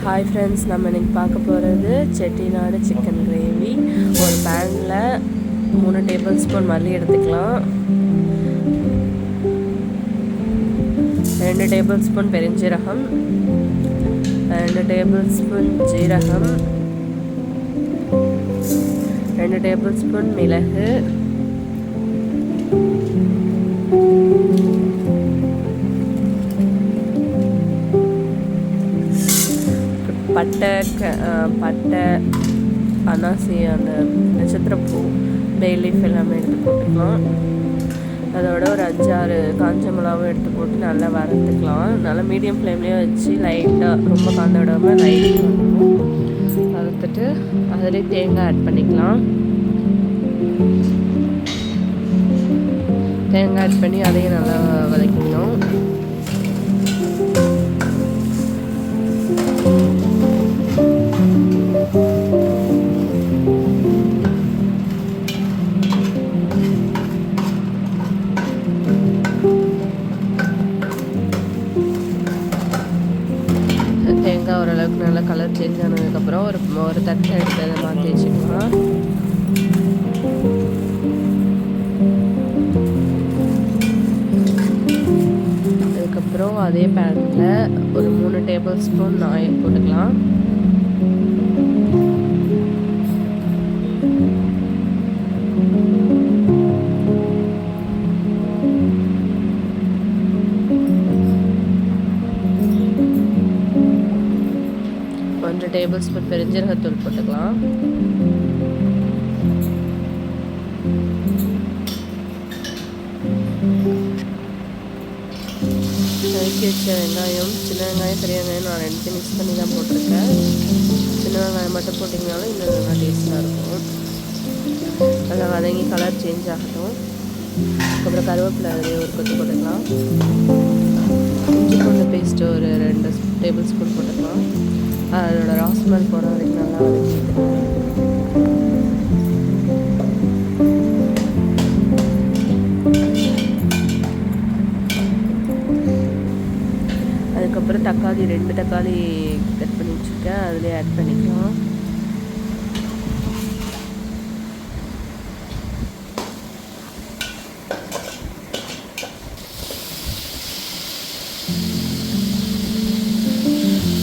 Hi friends, நம்ம இன்றைக்கி பார்க்க போகிறது செட்டிநாடு சிக்கன் கிரேவி. ஒரு பேனில் 3 டேபிள் ஸ்பூன் மல்லி எடுத்துக்கலாம், 2 டேபிள் ஸ்பூன் பெருஞ்சீரகம், 2 டேபிள் ஸ்பூன் ஜீரகம், 2 டேபிள் ஸ்பூன் மிளகு, பட்டை அனாசி, அந்த நட்சத்திரப்பூ, பே லீஃப் எல்லாமே எடுத்து போட்டுக்கலாம். அதோட ஒரு 5-6 காஞ்ச மிளகாவும் எடுத்து போட்டு நல்லா வறுத்துக்கலாம். நல்லா மீடியம் ஃப்ளேம்லேயே வச்சு லைட்டாக, ரொம்ப காந்த விடாமல் லைட்டாக வறுத்துட்டு அதிலே தேங்காய் ஆட் பண்ணிக்கலாம். தேங்காய் ஆட் பண்ணி அதையும் நல்லா வதக்கிக்கணும். தேங்காய் ஓரளவுக்கு நல்லா கலர் சேஞ்ச் ஆனதுக்கப்புறம் ஒரு தட்டை எடுத்து அதை மாற்றி வச்சுக்கலாம். அதுக்கப்புறம் அதே பேனில் ஒரு 3 டேபிள் ஸ்பூன் ஆயில் போட்டுக்கலாம். ஒரு டேபிள் ஸ்பூன் பெருஞ்சீரகத்தூள் போட்டுக்கலாம். நறுக்கி வச்ச வெங்காயம், சின்ன வெங்காயம், பெரிய வெங்காயம் நான் 2 மிக்ஸ் பண்ணி தான் போட்டிருக்கேன். சின்ன வெங்காயம் மட்டும் போட்டிங்கனாலும் இன்னும் நல்லா டேஸ்ட்டாக இருக்கும். நல்லா வதங்கி கலர் சேஞ்ச் ஆகட்டும். அதுக்கப்புறம் கருவேப்பிலை அதிலே ஒரு கொத்து போட்டுக்கலாம். இஞ்சி பூண்டு பேஸ்ட்டு ஒரு 2 டேபிள் ஸ்பூன் போட்டுக்கலாம். அதோட ராஸ்மல் போகிற வரைக்கும் நல்லா வதக்கிக்கலாம். அதுக்கப்புறம் தக்காளி 2 தக்காளி கட் பண்ணி வச்சுருக்கேன், அதிலே ஆட் பண்ணிக்கலாம்.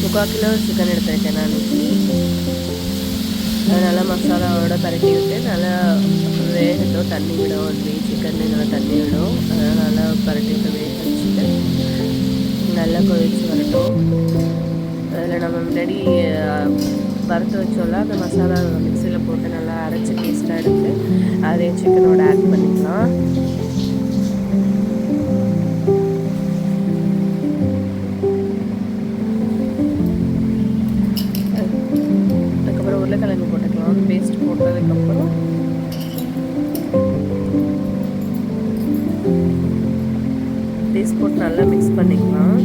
முக்கால் கிலோ சிக்கன் எடுத்துருக்கேன் நான் இன்னைக்கு. நல்லா மசாலாவோட பரட்டி விட்டு நல்லா வேகட்டும், தண்ணி விடும். சிக்கன் நல்லா தண்ணி விடும். அதனால் நல்லா பரட்டிட்டு வேக வச்சுட்டு நல்லா கொதிச்சு வரட்டும். அதில் நம்ம முன்னாடி வறுத்து வச்சோம்ல, அந்த மசாலா மிக்சியில் போட்டு நல்லா அரைச்சி பேஸ்ட்டாக எடுத்து அதையும் சிக்கனோட ஆட் பண்ணிக்கலாம். உருளைக்கிழங்கு போட்டுக்கலாம். பேஸ்ட் போட்டதுக்கப்புறம் பேஸ்ட் போட்டு நல்லா மிக்ஸ் பண்ணிக்கலாம்.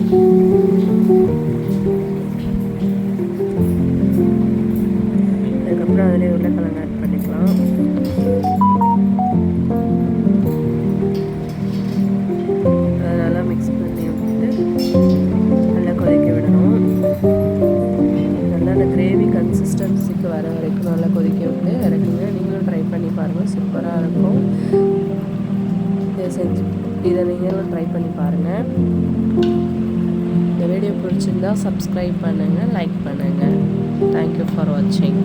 அதுக்கப்புறம் அதிலே உருளைக்கிழங்கு ஆட் பண்ணிக்கலாம். அதை நல்லா மிக்ஸ் பண்ணி விட்டு நல்லா கொதிக்க விடணும். நல்லா அந்த கிரேவி கன்சிஸ்டன்சிக்கு வர வரைக்கும் நல்லா கொதிக்க விட்டு இறக்குங்க. நீங்களும் ட்ரை பண்ணி பாருங்கள், சூப்பராக இருக்கும். இதை நீங்களும் ட்ரை பண்ணி பாருங்கள். இந்த வீடியோ பிடிச்சிருந்தா சப்ஸ்கிரைப் பண்ணுங்கள், லைக் பண்ணுங்கள். தேங்க்யூ ஃபார் வாட்சிங்.